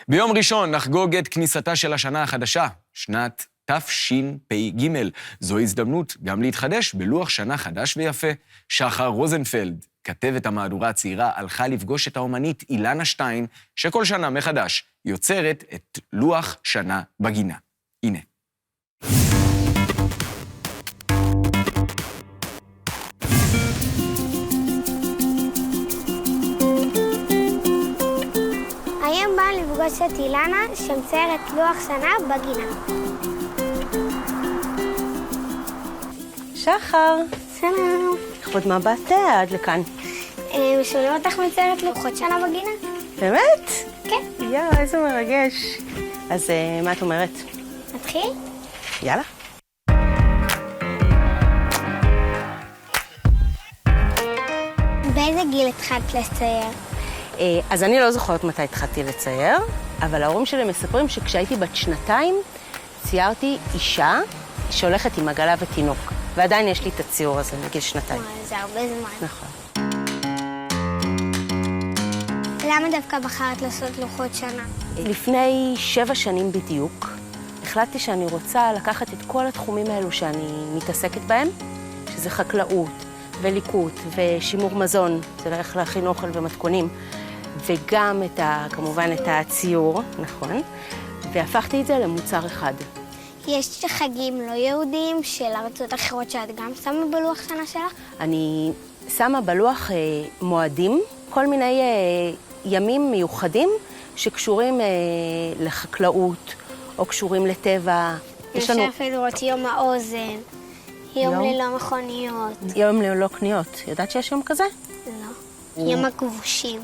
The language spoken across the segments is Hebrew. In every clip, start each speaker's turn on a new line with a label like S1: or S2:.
S1: ביום ראשון נחגוג את כניסתה של השנה החדשה, שנת תשפ"ג. זו הזדמנות גם להתחדש בלוח שנה חדש ויפה. שחר רוזנפלד, כתבת המהדורה הצעירה, הלכה לפגוש את האומנית אילנה שטיין, שכל שנה מחדש יוצרת את לוח שנה בגינה. הנה.
S2: היום באנו לפגוש את אילנה, שמציירת לוח שנה בגינה.
S3: שחר,
S2: שלום.
S3: לכבוד מה באת עד לכאן?
S2: שואלים אותך מציירת לוחות שנה בגינה?
S3: באמת?
S2: כן.
S3: יאללה, איזה מרגש. אז מה את אומרת?
S2: נתחיל?
S3: יאללה.
S2: באיזה גיל התחלת לצייר?
S3: אז אני לא זוכרת מתי התחלתי לצייר, אבל ההורים שלי מספרים שכשהייתי בת 2 ציירתי אישה שהולכת עם עגלה ותינוק. ועדיין יש לי את הציור הזה מגיל 2.
S2: זה הרבה זמן.
S3: נכון.
S2: למה דווקא בחרת לעשות לוחות שנה?
S3: לפני 7 שנים בדיוק, החלטתי שאני רוצה לקחת את כל התחומים האלו שאני מתעסקת בהם, שזה חקלאות וליקוט ושימור מזון, זה איך להכין אוכל ומתכונים, וגם כמובן את הציור, נכון, והפכתי את זה למוצר אחד.
S2: יש חגים לא יהודיים של ארצות אחרות שאת גם שמה בלוח שנה שלך?
S3: אני שמה בלוח מועדים, כל מיני ימים מיוחדים שקשורים לחקלאות או קשורים לטבע.
S2: יש אפילו לראות יום האוזן, יום ללא מכוניות.
S3: יום ללא קניות. ידעת שיש יום כזה?
S2: לא. יום הכבושים.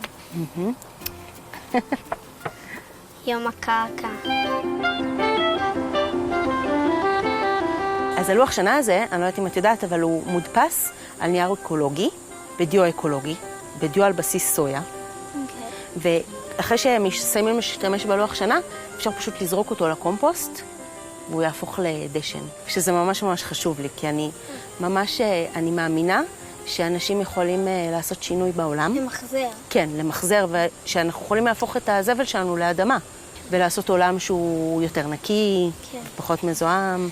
S2: יום הקרקע.
S3: אז הלוח שנה הזה, אני לא יודעת אם את יודעת, אבל הוא מודפס על נייר אקולוגי, בדיו אקולוגי, בדיו על בסיס סויה. ואחרי שמסיימים להשתמש בלוח שנה, אפשר פשוט לזרוק אותו לקומפוסט, והוא יהפוך לדשן. שזה ממש ממש חשוב לי, כי אני מאמינה שאנשים יכולים לעשות שינוי בעולם.
S2: למחזר.
S3: כן, למחזר, ושאנחנו יכולים להפוך את הזבל שלנו לאדמה, ולעשות עולם שהוא יותר נקי, פחות מזוהם.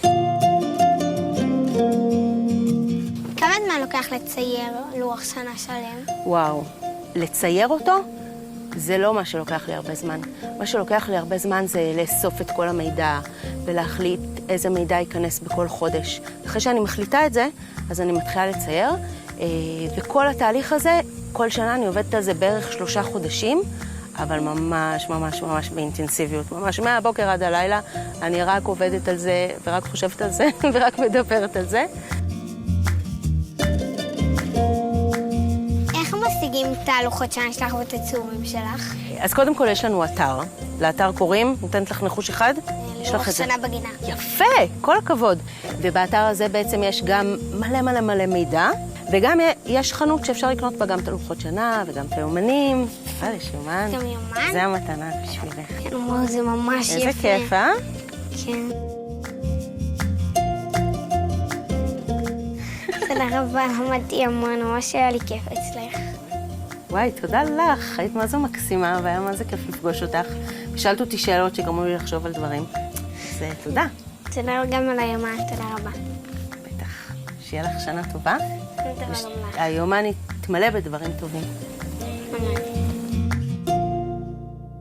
S2: כמה זמן לוקח לצייר לוח שנה שלם?
S3: וואו, לצייר אותו זה לא מה שלוקח לי הרבה זמן. מה שלוקח לי הרבה זמן זה לאסוף את כל המידע ולהחליט איזה מידע ייכנס בכל חודש. אחרי שאני מחליטה את זה, אז אני מתחילה לצייר, וכל התהליך הזה, כל שנה אני עובדת על זה בערך 3 חודשים, אבל ממש ממש ממש באינטנסיביות, ממש מהבוקר עד הלילה, אני רק עובדת על זה ורק חושבת על זה ורק מדברת על זה.
S2: משיגים את הלוחות שנה שלך ואת הציורים שלך?
S3: אז קודם כל יש לנו אתר. לאתר קוראים, נותנת לך ניחוש אחד?
S2: לוח שנה בגינה.
S3: יפה, כל הכבוד. ובאתר הזה בעצם יש גם מלא מלא מלא מידע, וגם יש חנות שאפשר לקנות בה גם את הלוחות שנה וגם את היומנים. יש יומן.
S2: גם יומן?
S3: זה המתנה בשבילך.
S2: כן, וואו, זה ממש יפה.
S3: איזה כיף, אה?
S2: כן. תודה רבה, למדתי המון, ממש היה לי כיף אצלך.
S3: וואי, תודה לך, היית מה זו מקסימה, והיה מה זה כיף לפגוש אותך. ושאלת אותי שאלות שגרמו לי לחשוב על דברים. אז תודה.
S2: תודה גם על היומן, תודה רבה.
S3: בטח. שיהיה לך שנה טובה.
S2: תודה רבה.
S3: היומן יתמלא בדברים טובים.
S2: ממש.